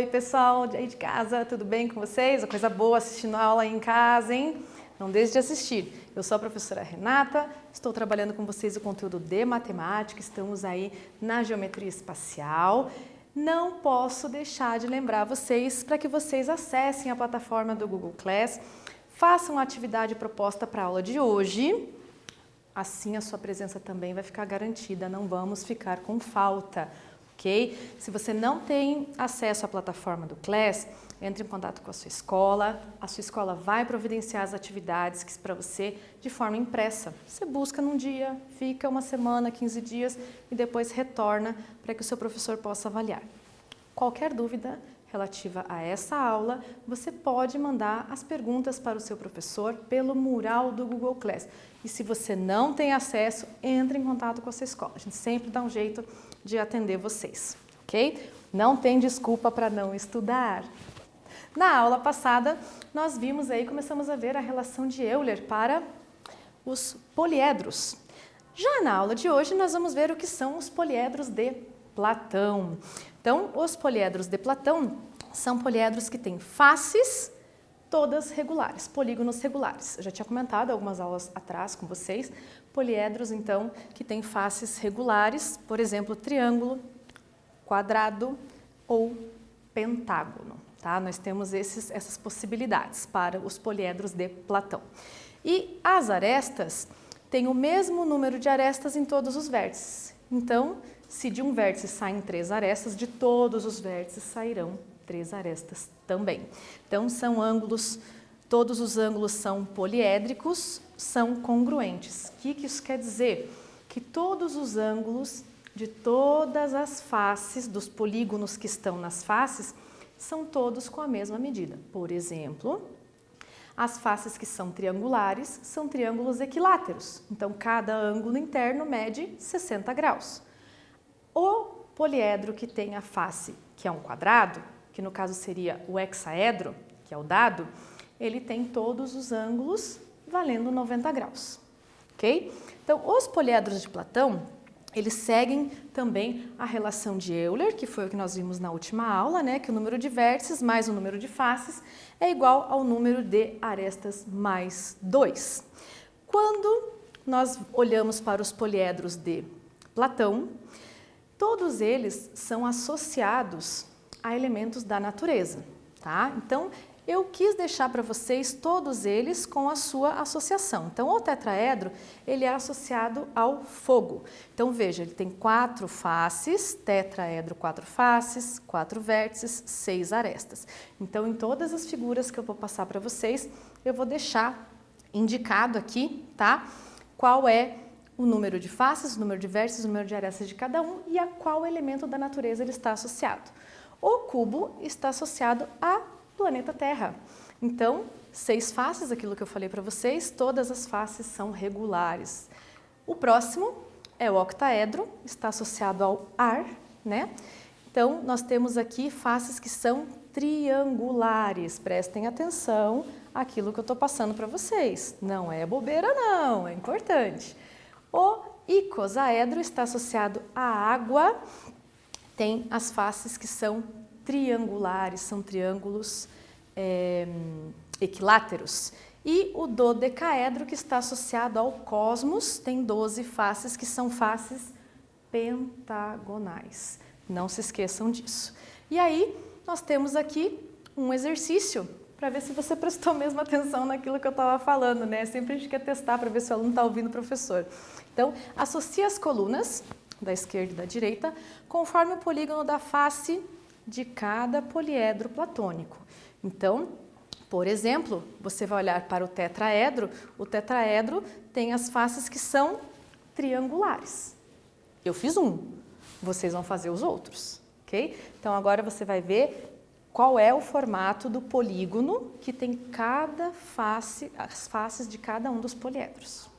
Oi, pessoal aí de casa, tudo bem com vocês? Uma coisa boa assistindo a aula aí em casa, hein? Não deixe de assistir. Eu sou a professora Renata, estou trabalhando com vocês o conteúdo de matemática, estamos aí na geometria espacial. Não posso deixar de lembrar vocês para que vocês acessem a plataforma do Google Class, façam a atividade proposta para a aula de hoje. Assim a sua presença também vai ficar garantida, não vamos ficar com falta, ok? Se você não tem acesso à plataforma do Class, entre em contato com a sua escola vai providenciar as atividades para você de forma impressa. Você busca num dia, fica uma semana, 15 dias e depois retorna para que o seu professor possa avaliar. Qualquer dúvida relativa a essa aula, você pode mandar as perguntas para o seu professor pelo mural do Google Class. E se você não tem acesso, entre em contato com a sua escola. A gente sempre dá um jeito de atender vocês, ok? Não tem desculpa para não estudar. Na aula passada, nós vimos aí, começamos a ver a relação de Euler para os poliedros. Já na aula de hoje, nós vamos ver o que são os poliedros de Platão. Então, os poliedros de Platão são poliedros que têm faces todas regulares, polígonos regulares. Eu já tinha comentado algumas aulas atrás com vocês, poliedros, então, que têm faces regulares, por exemplo, triângulo, quadrado ou pentágono. Tá? Nós temos essas possibilidades para os poliedros de Platão. E as arestas têm o mesmo número de arestas em todos os vértices. Então, se de um vértice saem 3 arestas, de todos os vértices sairão 3 arestas também. Então, são ângulos, todos os ângulos são poliédricos, são congruentes. O que isso quer dizer? Que todos os ângulos de todas as faces, dos polígonos que estão nas faces, são todos com a mesma medida. Por exemplo, as faces que são triangulares são triângulos equiláteros. Então, cada ângulo interno mede 60 graus. O poliedro que tem a face, que é um quadrado, que no caso seria o hexaedro, que é o dado, ele tem todos os ângulos valendo 90 graus, ok? Então, os poliedros de Platão, eles seguem também a relação de Euler, que foi o que nós vimos na última aula, né? Que o número de vértices mais o número de faces é igual ao número de arestas mais 2. Quando nós olhamos para os poliedros de Platão, todos eles são associados a elementos da natureza, tá? Então, eu quis deixar para vocês todos eles com a sua associação. Então, o tetraedro, ele é associado ao fogo. Então, veja, ele tem 4 faces, tetraedro 4 faces, 4 vértices, 6 arestas. Então, em todas as figuras que eu vou passar para vocês, eu vou deixar indicado aqui, tá? Qual é o número de faces, o número de vértices, o número de arestas de cada um e a qual elemento da natureza ele está associado. O cubo está associado a planeta Terra. Então, 6 faces, aquilo que eu falei para vocês, todas as faces são regulares. O próximo é o octaedro, está associado ao ar, né? Então, nós temos aqui faces que são triangulares. Prestem atenção àquilo que eu estou passando para vocês. Não é bobeira, não, é importante. O icosaedro está associado à água, tem as faces que são triangulares, são triângulos equiláteros. E o dodecaedro, que está associado ao cosmos, tem 12 faces, que são faces pentagonais. Não se esqueçam disso. E aí, nós temos aqui um exercício para ver se você prestou mesmo atenção naquilo que eu estava falando, né? Sempre a gente quer testar para ver se o aluno está ouvindo o professor. Então, associe as colunas da esquerda e da direita conforme o polígono da face de cada poliedro platônico. Então, por exemplo, você vai olhar para o tetraedro tem as faces que são triangulares. Eu fiz um, vocês vão fazer os outros, ok? Então, agora você vai ver qual é o formato do polígono que tem cada face, as faces de cada um dos poliedros.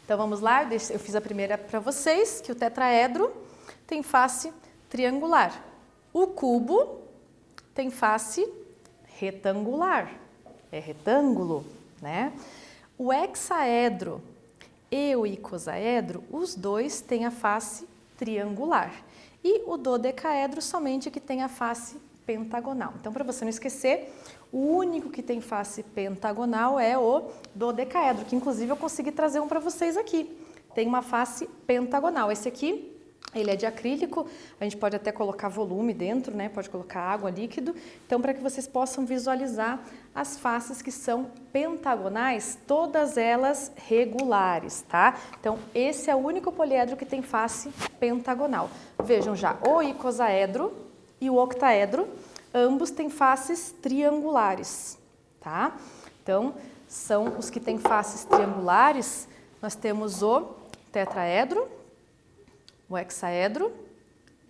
Então vamos lá, eu fiz a primeira para vocês, que o tetraedro tem face triangular. O cubo tem face retangular, é retângulo, né? O hexaedro e o icosaedro, os dois têm a face triangular. E o dodecaedro somente que tem a face pentagonal. Então, para você não esquecer, o único que tem face pentagonal é o dodecaedro, que inclusive eu consegui trazer um para vocês aqui. Tem uma face pentagonal. Esse aqui, ele é de acrílico, a gente pode até colocar volume dentro, né? Pode colocar água, líquido. Então, para que vocês possam visualizar as faces que são pentagonais, todas elas regulares, tá? Então, esse é o único poliedro que tem face pentagonal. Vejam já, o icosaedro e o octaedro, ambos têm faces triangulares, tá? Então, são os que têm faces triangulares, nós temos o tetraedro, o hexaedro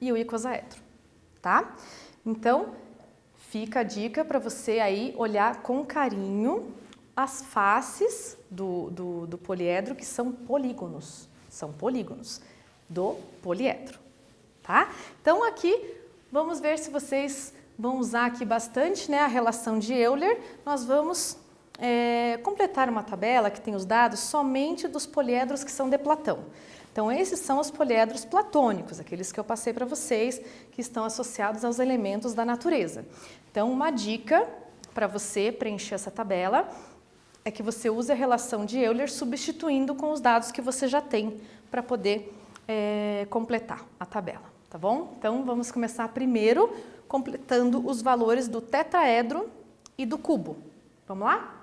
e o icosaedro, tá? Então, fica a dica para você aí olhar com carinho as faces do poliedro, que são polígonos do poliedro, tá? Então, aqui, vamos ver se vocês vão usar aqui bastante, né, a relação de Euler. Nós vamos completar uma tabela que tem os dados somente dos poliedros que são de Platão. Então, esses são os poliedros platônicos, aqueles que eu passei para vocês, que estão associados aos elementos da natureza. Então, uma dica para você preencher essa tabela é que você use a relação de Euler substituindo com os dados que você já tem para poder completar a tabela, tá bom? Então, vamos começar primeiro completando os valores do tetraedro e do cubo. Vamos lá?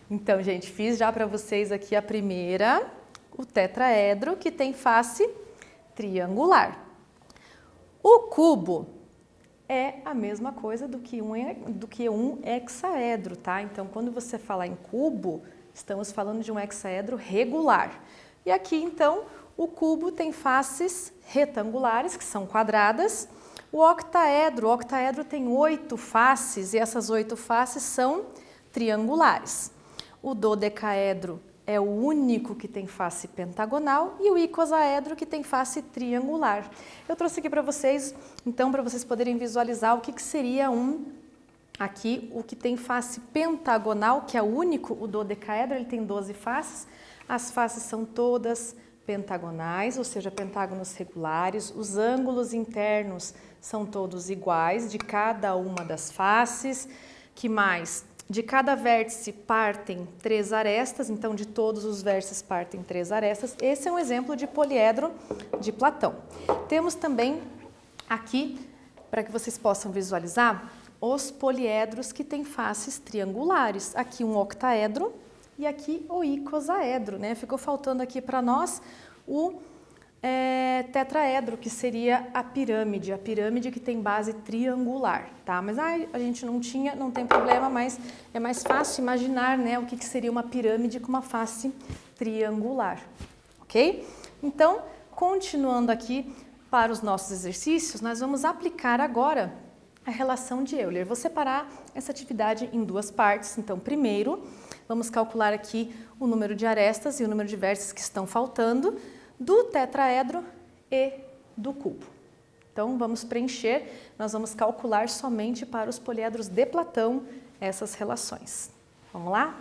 Então, gente, fiz já para vocês aqui a primeira, o tetraedro, que tem face triangular. O cubo é a mesma coisa do que um hexaedro, tá? Então, quando você falar em cubo, estamos falando de um hexaedro regular. E aqui, então, o cubo tem faces retangulares, que são quadradas. O octaedro tem 8 faces e essas 8 faces são triangulares. o dodecaedro é o único que tem face pentagonal e o icosaedro que tem face triangular. Eu trouxe aqui para vocês, então, para vocês poderem visualizar o que seria aqui, o que tem face pentagonal, que é o único, o dodecaedro, ele tem 12 faces. As faces são todas pentagonais, ou seja, pentágonos regulares. Os ângulos internos são todos iguais de cada uma das faces. Que mais? De cada vértice partem 3 arestas, então de todos os vértices partem 3 arestas. Esse é um exemplo de poliedro de Platão. Temos também aqui, para que vocês possam visualizar, os poliedros que têm faces triangulares. Aqui um octaedro e aqui o icosaedro, né? Ficou faltando aqui para nós o tetraedro, que seria a pirâmide que tem base triangular, tá? Mas a gente não tinha, não tem problema, mas é mais fácil imaginar, né, o que seria uma pirâmide com uma face triangular, ok? Então, continuando aqui para os nossos exercícios, nós vamos aplicar agora a relação de Euler. Vou separar essa atividade em 2 partes. Então, primeiro, vamos calcular aqui o número de arestas e o número de vértices que estão faltando do tetraedro e do cubo. Então, vamos preencher, nós vamos calcular somente para os poliedros de Platão essas relações. Vamos lá?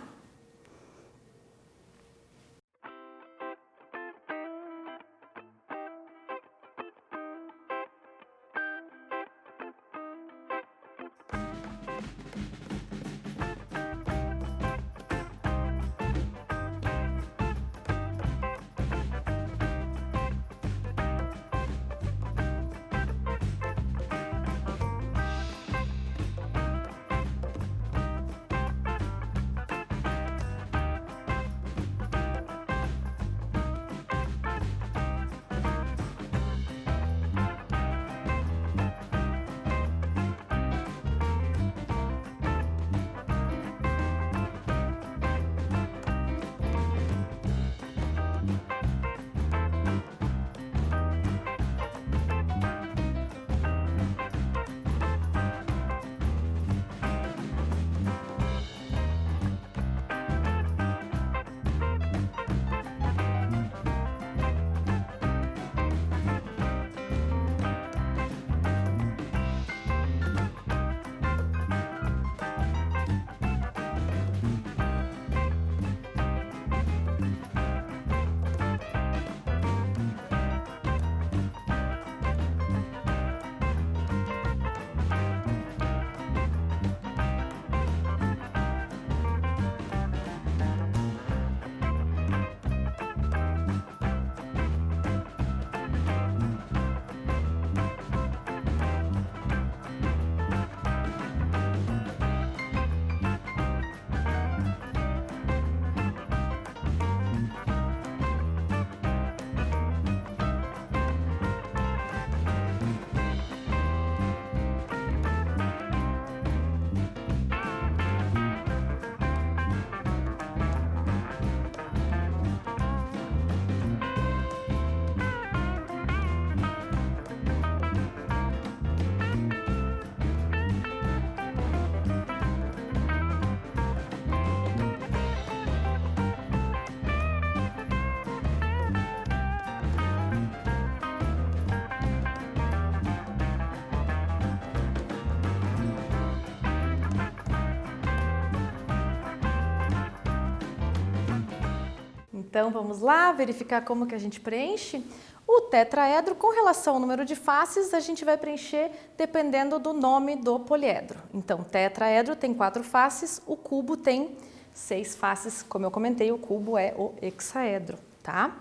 Então, vamos lá verificar como que a gente preenche. O tetraedro, com relação ao número de faces, a gente vai preencher dependendo do nome do poliedro. Então, tetraedro tem 4 faces, o cubo tem 6 faces. Como eu comentei, o cubo é o hexaedro, tá?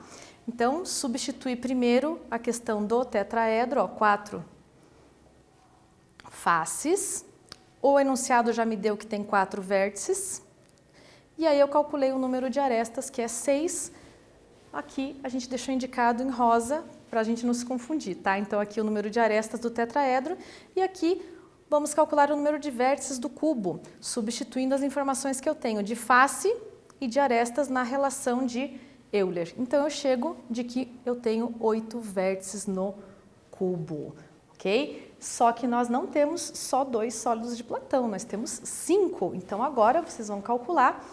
Então, substituir primeiro a questão do tetraedro, ó, 4 faces. O enunciado já me deu que tem 4 vértices. E aí eu calculei o número de arestas, que é 6. Aqui a gente deixou indicado em rosa para a gente não se confundir, tá? Então aqui o número de arestas do tetraedro e aqui vamos calcular o número de vértices do cubo, substituindo as informações que eu tenho de face e de arestas na relação de Euler. Então eu chego de que eu tenho 8 vértices no cubo, ok? Só que nós não temos só 2 sólidos de Platão, nós temos 5. Então agora vocês vão calcular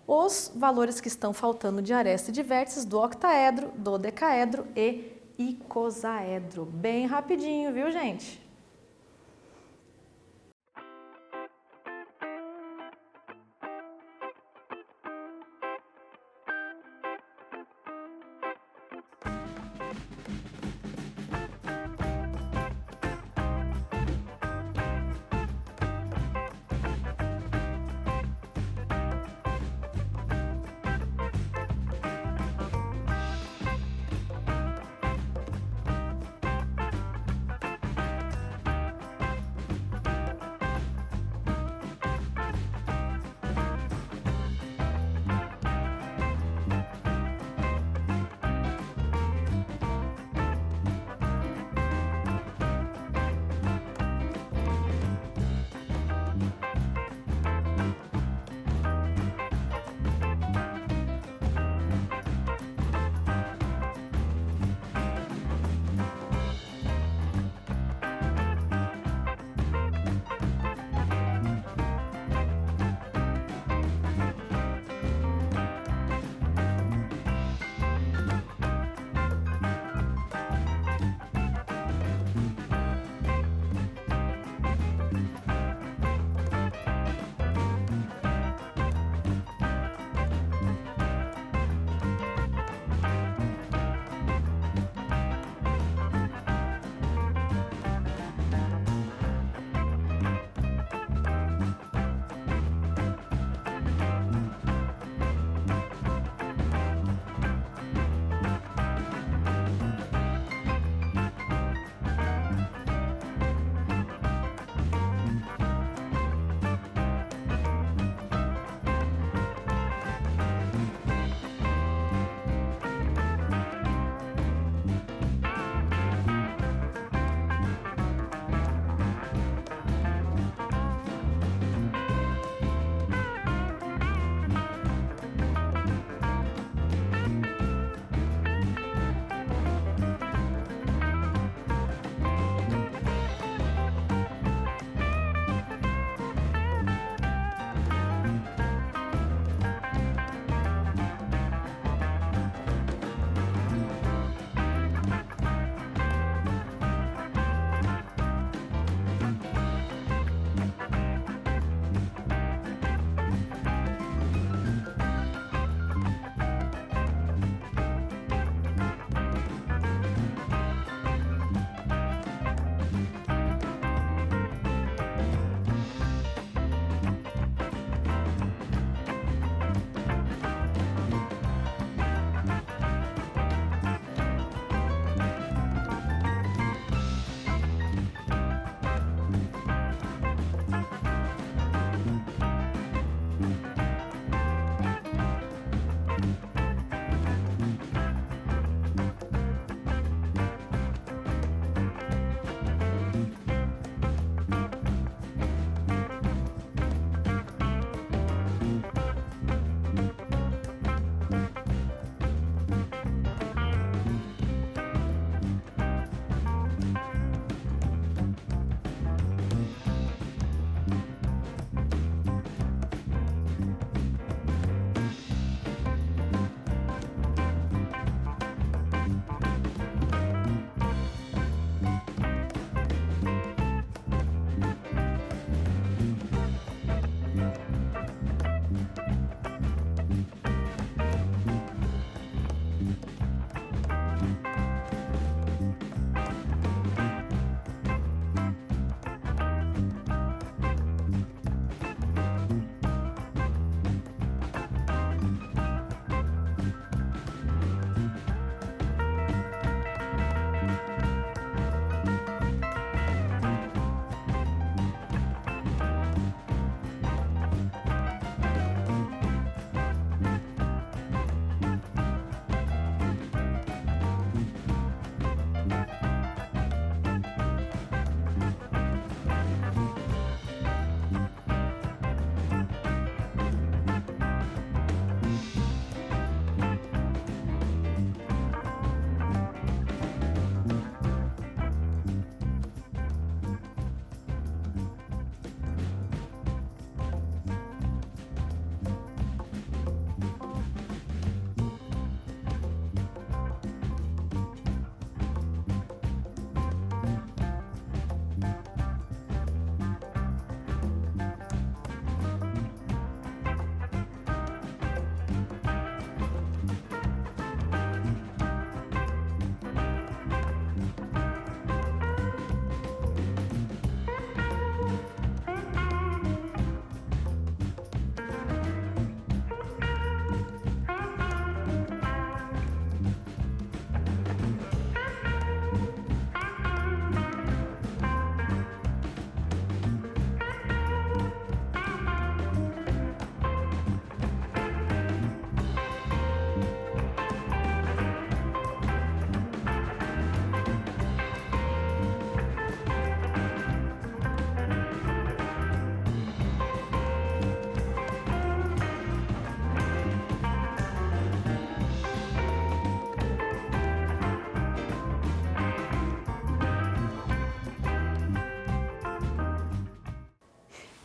os valores que estão faltando de aresta e de vértices do octaedro, dodecaedro e icosaedro. Bem rapidinho, viu, gente?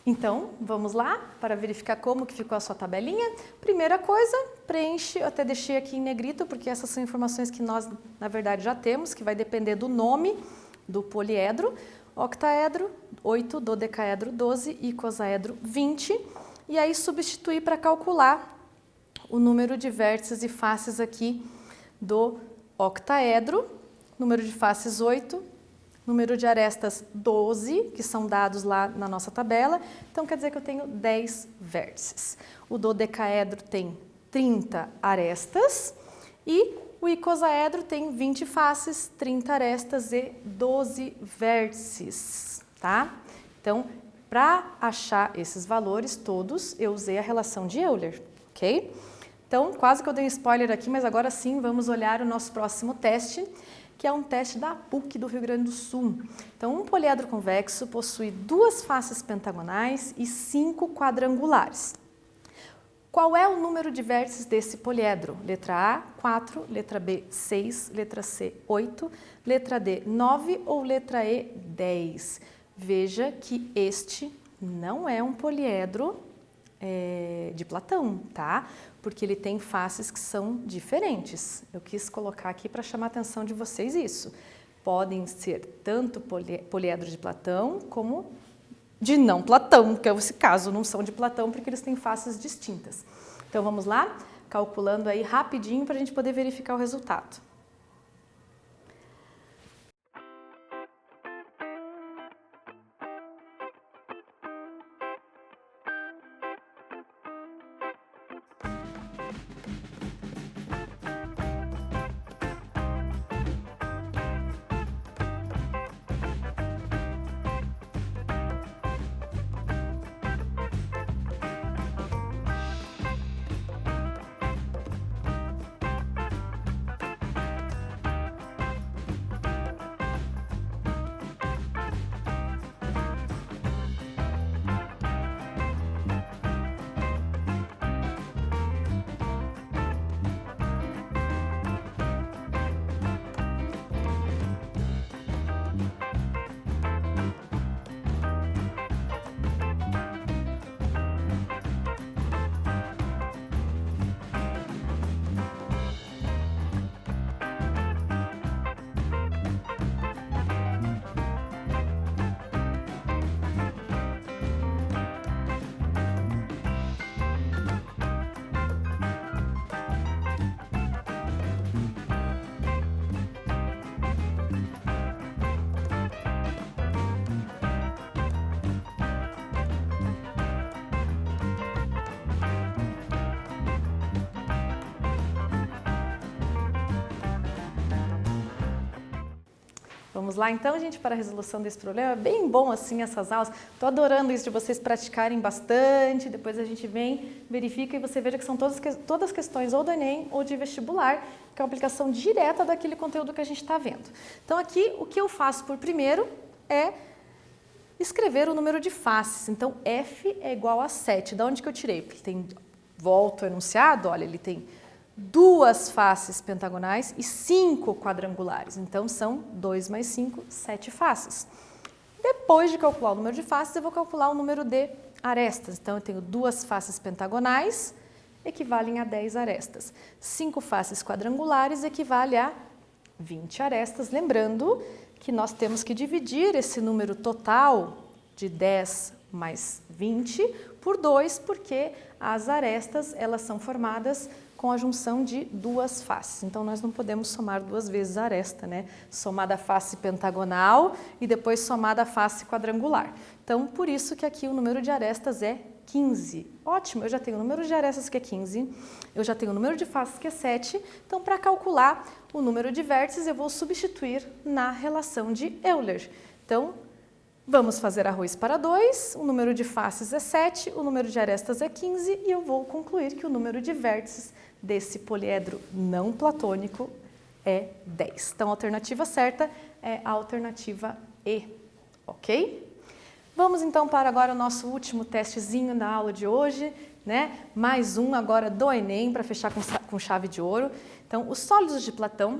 Então, vamos lá para verificar como que ficou a sua tabelinha. Primeira coisa, preenche, eu até deixei aqui em negrito, porque essas são informações que nós, na verdade, já temos, que vai depender do nome do poliedro. Octaedro, 8, dodecaedro, 12, icosaedro, 20. E aí substituir para calcular o número de vértices e faces aqui do octaedro, número de faces 8, número de arestas 12, que são dados lá na nossa tabela, então quer dizer que eu tenho 10 vértices. O dodecaedro tem 30 arestas e o icosaedro tem 20 faces, 30 arestas e 12 vértices, tá? Então, para achar esses valores todos, eu usei a relação de Euler, ok? Então, quase que eu dei um spoiler aqui, mas agora sim vamos olhar o nosso próximo teste, que é um teste da PUC do Rio Grande do Sul. Então, um poliedro convexo possui 2 faces pentagonais e 5 quadrangulares. Qual é o número de vértices desse poliedro? Letra A, 4, letra B, 6, letra C, 8, letra D, 9 ou letra E, 10? Veja que este não é um poliedro de Platão, tá? Porque ele tem faces que são diferentes. Eu quis colocar aqui para chamar a atenção de vocês isso. Podem ser tanto poliedros de Platão como de não Platão, que é esse caso, não são de Platão porque eles têm faces distintas. Então vamos lá, calculando aí rapidinho para a gente poder verificar o resultado. Vamos lá então, gente, para a resolução desse problema. É bem bom assim essas aulas. Estou adorando isso de vocês praticarem bastante, depois a gente vem, verifica e você veja que são todas questões ou do Enem ou de vestibular, que é uma aplicação direta daquele conteúdo que a gente está vendo. Então aqui, o que eu faço por primeiro é escrever o número de faces. Então, F é igual a 7. Da onde que eu tirei? Porque tem, volto ao enunciado, olha, ele tem 2 faces pentagonais e 5 quadrangulares. Então, são 2 mais 5, 7 faces. Depois de calcular o número de faces, eu vou calcular o número de arestas. Então, eu tenho 2 faces pentagonais, equivalem a 10 arestas. 5 faces quadrangulares equivale a 20 arestas. Lembrando que nós temos que dividir esse número total de 10 mais 20 por 2, porque as arestas elas são formadas com a junção de 2 faces. Então, nós não podemos somar 2 vezes a aresta, né? Somada a face pentagonal e depois somada a face quadrangular. Então, por isso que aqui o número de arestas é 15. Ótimo, eu já tenho o número de arestas que é 15, eu já tenho o número de faces que é 7. Então, para calcular o número de vértices, eu vou substituir na relação de Euler. Então, vamos fazer arroz para 2, o número de faces é 7, o número de arestas é 15 e eu vou concluir que o número de vértices desse poliedro não platônico é 10. Então, a alternativa certa é a alternativa E, ok? Vamos então para agora o nosso último testezinho na aula de hoje, né? Mais um agora do Enem para fechar com chave de ouro. Então, os sólidos de Platão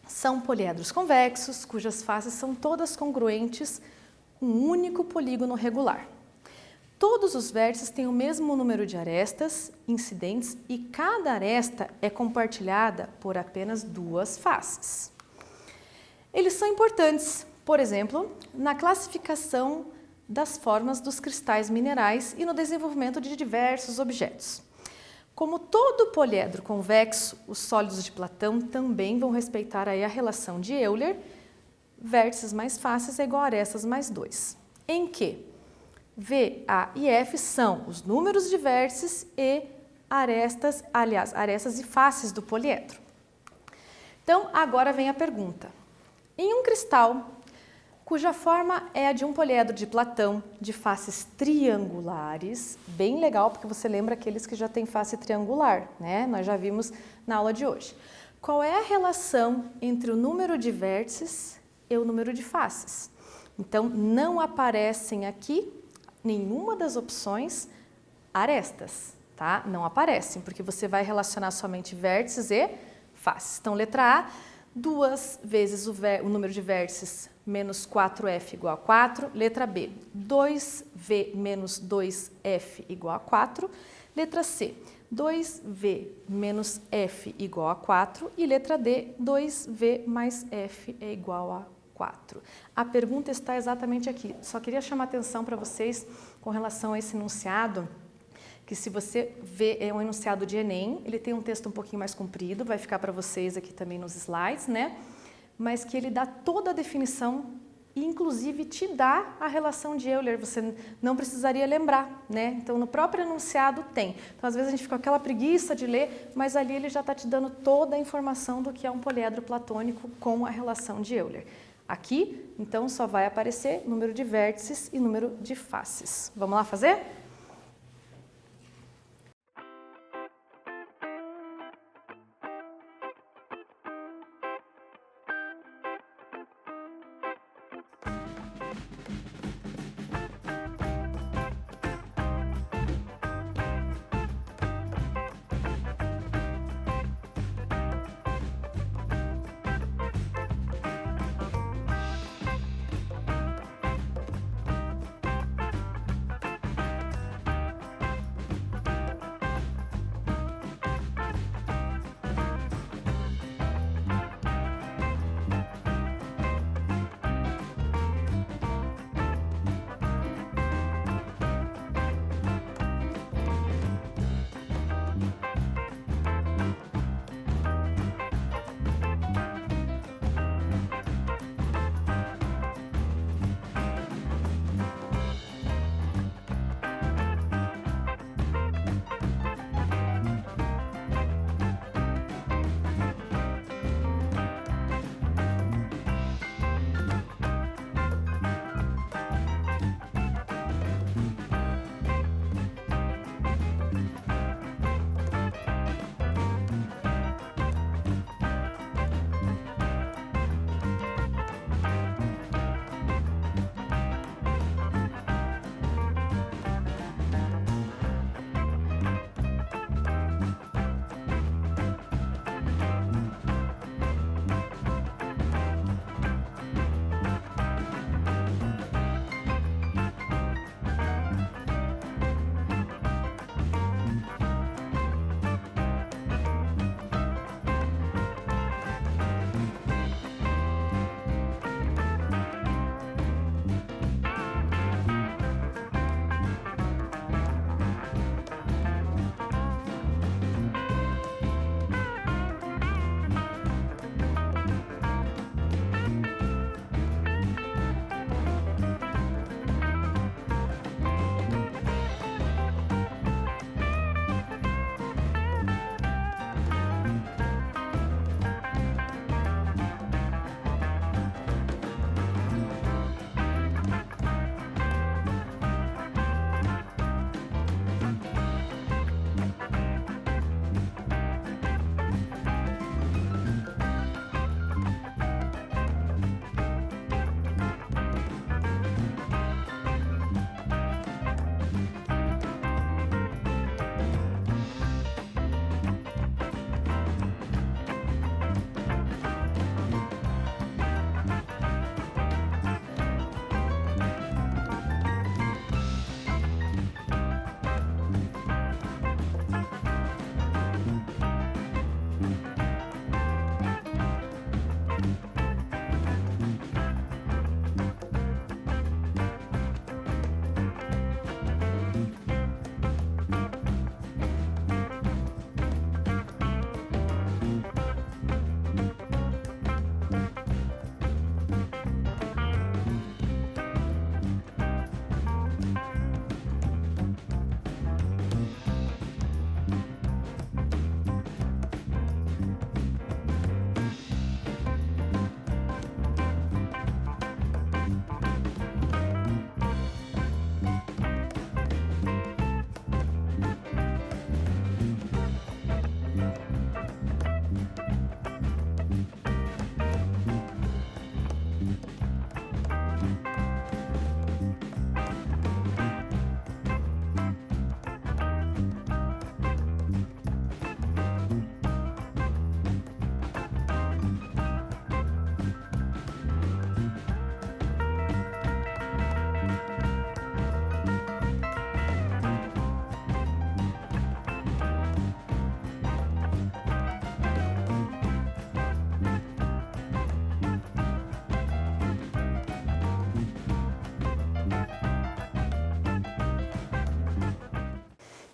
são poliedros convexos, cujas faces são todas congruentes, um único polígono regular. Todos os vértices têm o mesmo número de arestas incidentes e cada aresta é compartilhada por apenas 2 faces. Eles são importantes, por exemplo, na classificação das formas dos cristais minerais e no desenvolvimento de diversos objetos. Como todo poliedro convexo, os sólidos de Platão também vão respeitar aí a relação de Euler, vértices mais faces é igual a arestas mais 2, em que V, A e F são os números de vértices e arestas, aliás, arestas e faces do poliedro. Então, agora vem a pergunta. Em um cristal, cuja forma é a de um poliedro de Platão, de faces triangulares, bem legal porque você lembra aqueles que já têm face triangular, né? Nós já vimos na aula de hoje. Qual é a relação entre o número de vértices e o número de faces? Então, não aparecem aqui nenhuma das opções arestas, tá? Não aparecem, porque você vai relacionar somente vértices e faces. Então, letra A, 2 vezes o número de vértices menos 4F igual a 4. Letra B, 2V menos 2F igual a 4. Letra C, 2V menos F igual a 4. E letra D, 2V mais F é igual a 4. A pergunta está exatamente aqui. Só queria chamar atenção para vocês com relação a esse enunciado, que se você vê, é um enunciado de Enem, ele tem um texto um pouquinho mais comprido, vai ficar para vocês aqui também nos slides, né? Mas que ele dá toda a definição e inclusive te dá a relação de Euler, você não precisaria lembrar, né? Então no próprio enunciado tem. Então às vezes a gente fica com aquela preguiça de ler, mas ali ele já está te dando toda a informação do que é um poliedro platônico com a relação de Euler. Aqui, então, só vai aparecer número de vértices e número de faces. Vamos lá fazer?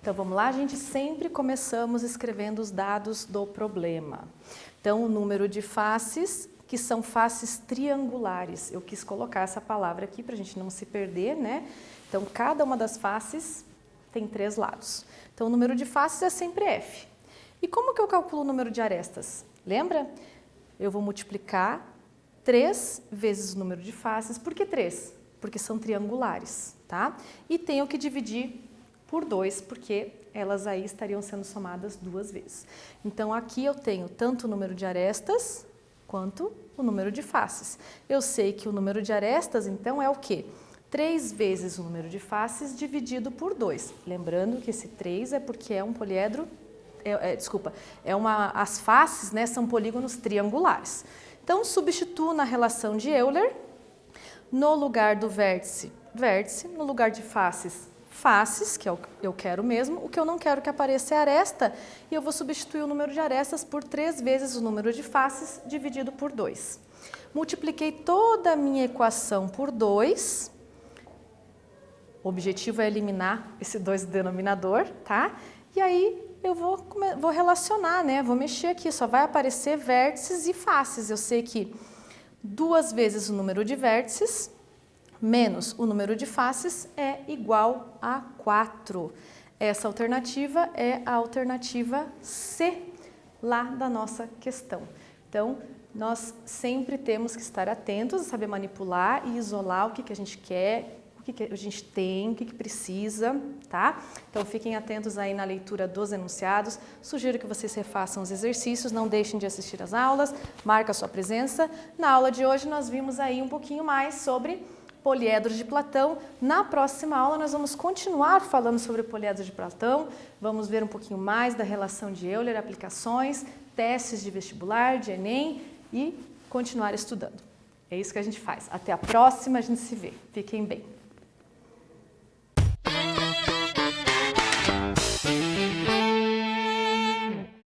Então vamos lá, a gente sempre começamos escrevendo os dados do problema. Então o número de faces, que são faces triangulares. Eu quis colocar essa palavra aqui para a gente não se perder, né? Então cada uma das faces tem 3 lados. Então o número de faces é sempre f. E como que eu calculo o número de arestas? Lembra? Eu vou multiplicar 3 vezes o número de faces. Por que 3? Porque são triangulares, tá? E tenho que dividir por 2, porque elas aí estariam sendo somadas 2 vezes. Então aqui eu tenho tanto o número de arestas quanto o número de faces. Eu sei que o número de arestas, então, é o quê? 3 vezes o número de faces dividido por 2. Lembrando que esse 3 é porque é um poliedro, as faces, né, são polígonos triangulares. Então, substituo na relação de Euler, no lugar do vértice, vértice, no lugar de faces, faces, que é o que eu quero mesmo. O que eu não quero que apareça é aresta, e eu vou substituir o número de arestas por 3 vezes o número de faces dividido por 2. Multipliquei toda a minha equação por 2. O objetivo é eliminar esse 2 do denominador, tá? E aí eu vou relacionar, né? Vou mexer aqui, só vai aparecer vértices e faces. Eu sei que 2 vezes o número de vértices menos o número de faces é igual a 4. Essa alternativa é a alternativa C, lá da nossa questão. Então, nós sempre temos que estar atentos a saber manipular e isolar o que a gente quer, o que a gente tem, o que precisa, tá? Então, fiquem atentos aí na leitura dos enunciados. Sugiro que vocês refaçam os exercícios, não deixem de assistir às aulas, marca a sua presença. Na aula de hoje, nós vimos aí um pouquinho mais sobre poliedros de Platão. Na próxima aula nós vamos continuar falando sobre poliedros de Platão, vamos ver um pouquinho mais da relação de Euler, aplicações, testes de vestibular, de Enem e continuar estudando. É isso que a gente faz. Até a próxima, a gente se vê. Fiquem bem.